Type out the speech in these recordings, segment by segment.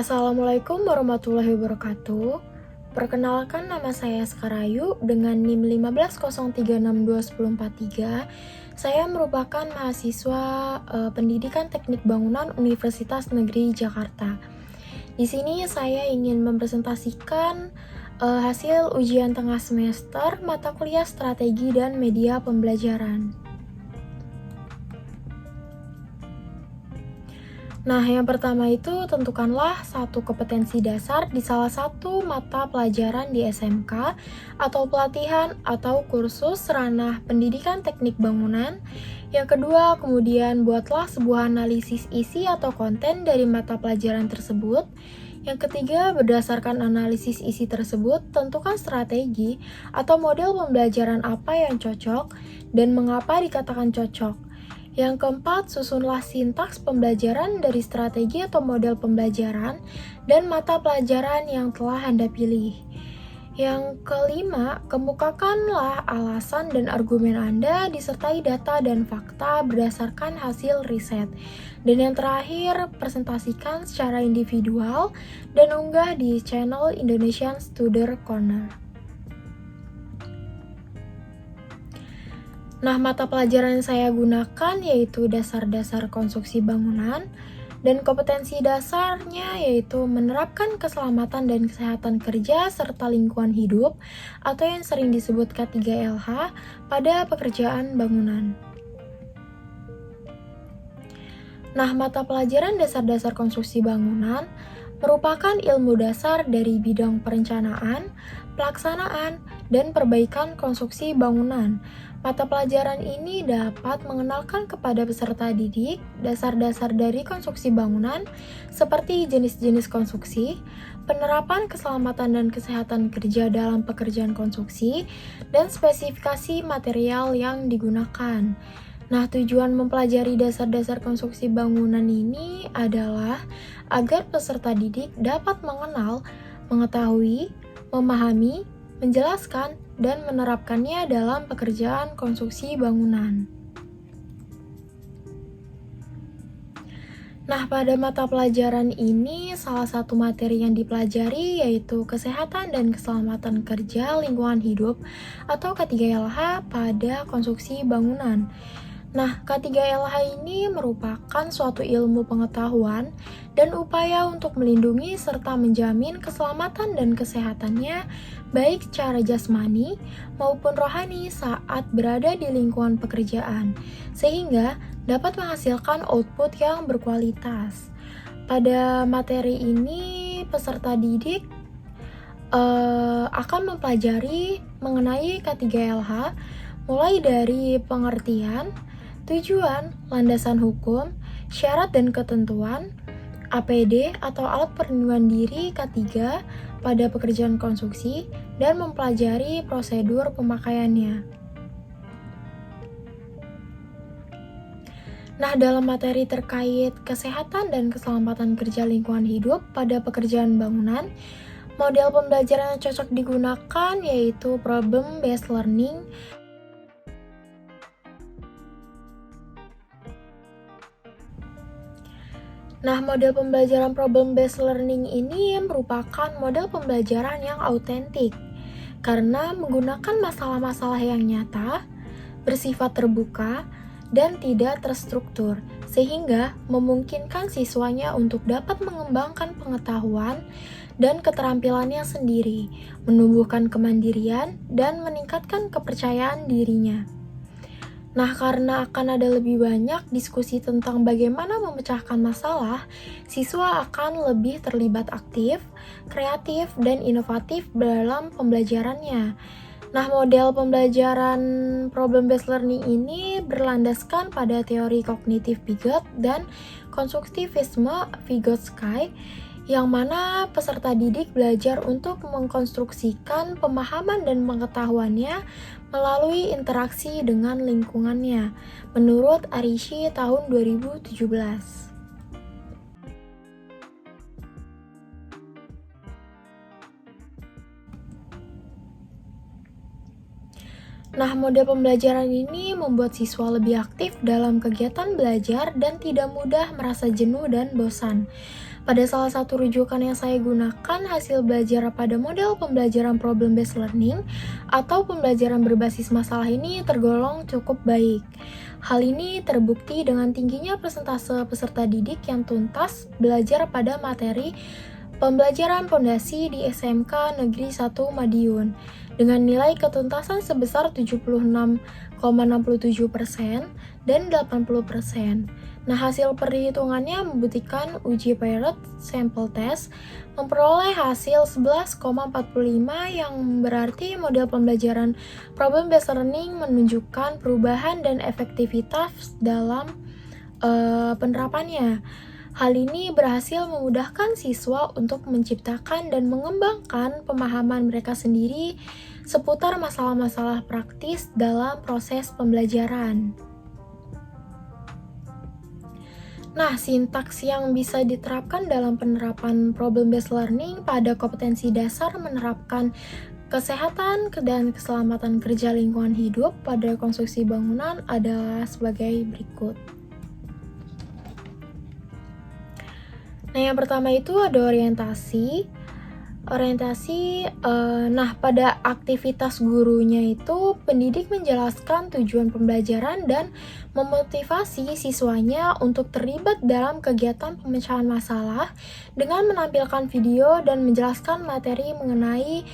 Assalamualaikum warahmatullahi wabarakatuh. Perkenalkan, nama saya Skarayu dengan NIM 1503621043. Saya merupakan mahasiswa Pendidikan Teknik Bangunan Universitas Negeri Jakarta. Di sini saya ingin mempresentasikan hasil ujian tengah semester mata kuliah Strategi dan Media Pembelajaran. Nah, yang pertama itu tentukanlah satu kompetensi dasar di salah satu mata pelajaran di SMK atau pelatihan atau kursus ranah pendidikan teknik bangunan. Yang kedua, kemudian buatlah sebuah analisis isi atau konten dari mata pelajaran tersebut. Yang ketiga, berdasarkan analisis isi tersebut, tentukan strategi atau model pembelajaran apa yang cocok dan mengapa dikatakan cocok. Yang keempat, susunlah sintaks pembelajaran dari strategi atau model pembelajaran dan mata pelajaran yang telah Anda pilih. Yang kelima, kemukakanlah alasan dan argumen Anda disertai data dan fakta berdasarkan hasil riset. Dan yang terakhir, presentasikan secara individual dan unggah di channel Indonesian Studer Corner. Nah, mata pelajaran yang saya gunakan yaitu dasar-dasar konstruksi bangunan, dan kompetensi dasarnya yaitu menerapkan keselamatan dan kesehatan kerja serta lingkungan hidup atau yang sering disebut K3LH pada pekerjaan bangunan. Nah, mata pelajaran dasar-dasar konstruksi bangunan merupakan ilmu dasar dari bidang perencanaan, pelaksanaan, dan perbaikan konstruksi bangunan. Mata pelajaran ini dapat mengenalkan kepada peserta didik dasar-dasar dari konstruksi bangunan seperti jenis-jenis konstruksi, penerapan keselamatan dan kesehatan kerja dalam pekerjaan konstruksi, dan spesifikasi material yang digunakan. Nah, tujuan mempelajari dasar-dasar konstruksi bangunan ini adalah agar peserta didik dapat mengenal, mengetahui, memahami, menjelaskan, dan menerapkannya dalam pekerjaan konstruksi bangunan. Nah, pada mata pelajaran ini, salah satu materi yang dipelajari yaitu Kesehatan dan Keselamatan Kerja Lingkungan Hidup atau K3LH pada konstruksi bangunan. Nah, K3LH ini merupakan suatu ilmu pengetahuan dan upaya untuk melindungi serta menjamin keselamatan dan kesehatannya baik secara jasmani maupun rohani saat berada di lingkungan pekerjaan, sehingga dapat menghasilkan output yang berkualitas. Pada materi ini, peserta didik akan mempelajari mengenai K3LH mulai dari pengertian, tujuan, landasan hukum, syarat dan ketentuan, APD atau alat perlindungan diri K3 pada pekerjaan konstruksi, dan mempelajari prosedur pemakaiannya. Nah, dalam materi terkait kesehatan dan keselamatan kerja lingkungan hidup pada pekerjaan bangunan, model pembelajaran yang cocok digunakan yaitu problem-based learning. Nah, model pembelajaran problem-based learning ini merupakan model pembelajaran yang autentik karena menggunakan masalah-masalah yang nyata, bersifat terbuka, dan tidak terstruktur, sehingga memungkinkan siswanya untuk dapat mengembangkan pengetahuan dan keterampilannya sendiri, menumbuhkan kemandirian, dan meningkatkan kepercayaan dirinya. Nah, karena akan ada lebih banyak diskusi tentang bagaimana memecahkan masalah, siswa akan lebih terlibat aktif, kreatif, dan inovatif dalam pembelajarannya. Nah, model pembelajaran problem-based learning ini berlandaskan pada teori kognitif Piaget dan konstruktivisme Vygotsky, yang mana peserta didik belajar untuk mengkonstruksikan pemahaman dan pengetahuannya melalui interaksi dengan lingkungannya, menurut Arishi tahun 2017. Nah, model pembelajaran ini membuat siswa lebih aktif dalam kegiatan belajar dan tidak mudah merasa jenuh dan bosan. Pada salah satu rujukan yang saya gunakan, hasil belajar pada model pembelajaran problem-based learning atau pembelajaran berbasis masalah ini tergolong cukup baik. Hal ini terbukti dengan tingginya persentase peserta didik yang tuntas belajar pada materi pembelajaran pondasi di SMK Negeri 1 Madiun dengan nilai ketuntasan sebesar 76,67% dan 80%. Nah, hasil perhitungannya membuktikan uji pilot sampel test memperoleh hasil 11,45 yang berarti model pembelajaran problem-based learning menunjukkan perubahan dan efektivitas dalam penerapannya. Hal ini berhasil memudahkan siswa untuk menciptakan dan mengembangkan pemahaman mereka sendiri seputar masalah-masalah praktis dalam proses pembelajaran. Nah, sintaks yang bisa diterapkan dalam penerapan problem-based learning pada kompetensi dasar menerapkan kesehatan dan keselamatan kerja lingkungan hidup pada konstruksi bangunan adalah sebagai berikut. Nah, yang pertama itu ada orientasi. Nah, pada aktivitas gurunya itu, pendidik menjelaskan tujuan pembelajaran dan memotivasi siswanya untuk terlibat dalam kegiatan pemecahan masalah dengan menampilkan video dan menjelaskan materi mengenai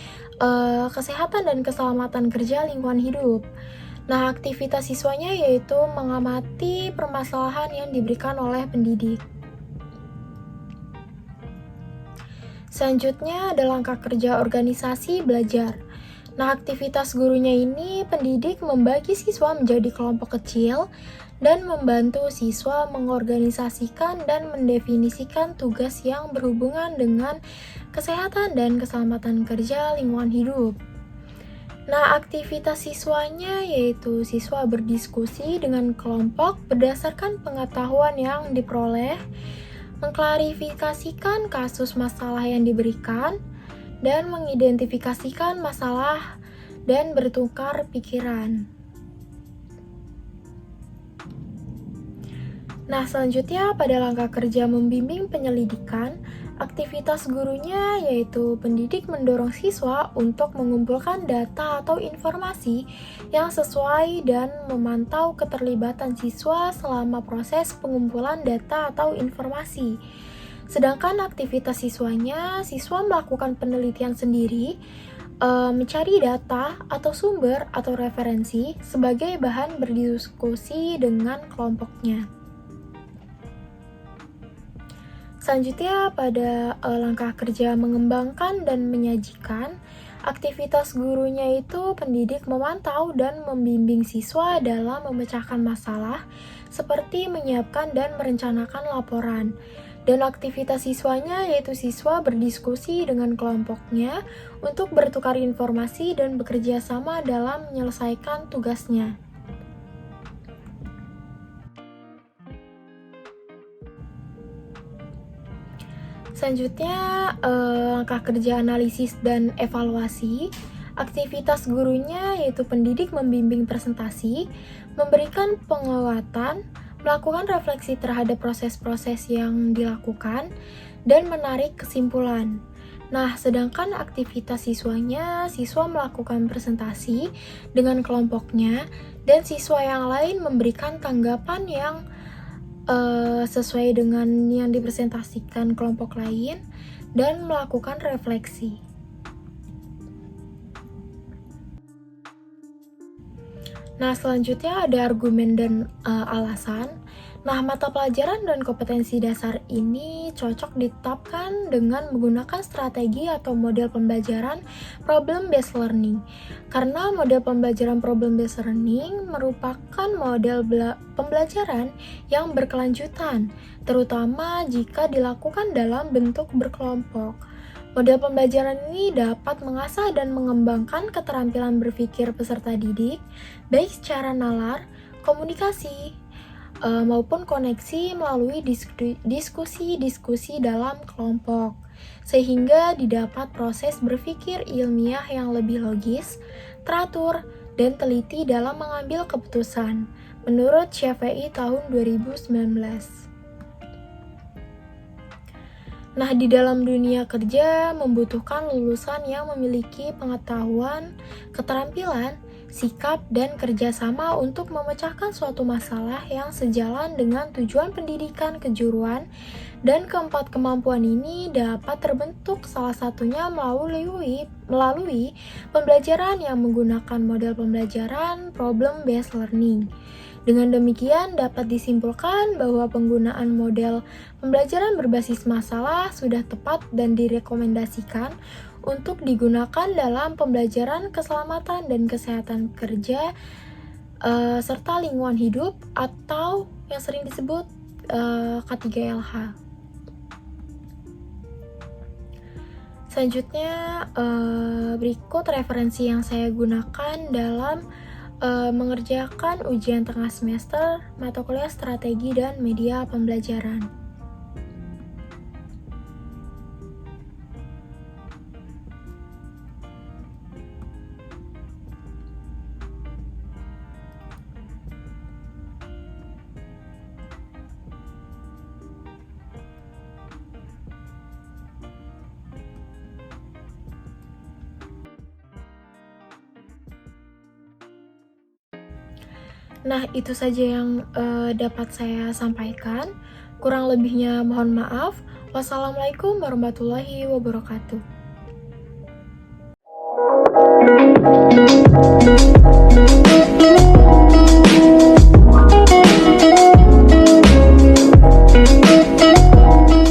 kesehatan dan keselamatan kerja lingkungan hidup. Nah, aktivitas siswanya yaitu mengamati permasalahan yang diberikan oleh pendidik. Selanjutnya ada langkah kerja organisasi belajar. Nah, aktivitas gurunya ini pendidik membagi siswa menjadi kelompok kecil dan membantu siswa mengorganisasikan dan mendefinisikan tugas yang berhubungan dengan kesehatan dan keselamatan kerja lingkungan hidup. Nah, aktivitas siswanya yaitu siswa berdiskusi dengan kelompok berdasarkan pengetahuan yang diperoleh, mengklarifikasikan kasus masalah yang diberikan, dan mengidentifikasikan masalah dan bertukar pikiran. Nah, selanjutnya pada langkah kerja membimbing penyelidikan, aktivitas gurunya yaitu pendidik mendorong siswa untuk mengumpulkan data atau informasi yang sesuai dan memantau keterlibatan siswa selama proses pengumpulan data atau informasi. Sedangkan aktivitas siswanya, siswa melakukan penelitian sendiri, mencari data atau sumber atau referensi sebagai bahan berdiskusi dengan kelompoknya. Selanjutnya pada langkah kerja mengembangkan dan menyajikan, aktivitas gurunya itu pendidik memantau dan membimbing siswa dalam memecahkan masalah seperti menyiapkan dan merencanakan laporan. Dan aktivitas siswanya yaitu siswa berdiskusi dengan kelompoknya untuk bertukar informasi dan bekerja sama dalam menyelesaikan tugasnya. Selanjutnya, langkah kerja analisis dan evaluasi. Aktivitas gurunya yaitu pendidik membimbing presentasi, memberikan penguatan, melakukan refleksi terhadap proses-proses yang dilakukan, dan menarik kesimpulan. Nah, sedangkan aktivitas siswanya, siswa melakukan presentasi dengan kelompoknya, dan siswa yang lain memberikan tanggapan yang sesuai dengan yang dipresentasikan kelompok lain dan melakukan refleksi. Nah, selanjutnya ada argumen dan alasan. Nah, mata pelajaran dan kompetensi dasar ini cocok ditetapkan dengan menggunakan strategi atau model pembelajaran problem-based learning. Karena model pembelajaran problem-based learning merupakan model pembelajaran yang berkelanjutan, terutama jika dilakukan dalam bentuk berkelompok. Model pembelajaran ini dapat mengasah dan mengembangkan keterampilan berpikir peserta didik, baik secara nalar, komunikasi, maupun koneksi melalui diskusi-diskusi dalam kelompok, sehingga didapat proses berpikir ilmiah yang lebih logis, teratur, dan teliti dalam mengambil keputusan, menurut Shafei tahun 2019. Nah, di dalam dunia kerja membutuhkan lulusan yang memiliki pengetahuan, keterampilan, sikap, dan kerjasama untuk memecahkan suatu masalah yang sejalan dengan tujuan pendidikan kejuruan, dan keempat kemampuan ini dapat terbentuk salah satunya melalui pembelajaran yang menggunakan model pembelajaran problem-based learning. Dengan demikian, dapat disimpulkan bahwa penggunaan model pembelajaran berbasis masalah sudah tepat dan direkomendasikan untuk digunakan dalam pembelajaran keselamatan dan kesehatan kerja serta lingkungan hidup atau yang sering disebut K3LH. Selanjutnya, berikut referensi yang saya gunakan dalam mengerjakan ujian tengah semester mata kuliah strategi dan media pembelajaran. Nah, itu saja yang dapat saya sampaikan. Kurang lebihnya mohon maaf. Wassalamualaikum warahmatullahi wabarakatuh.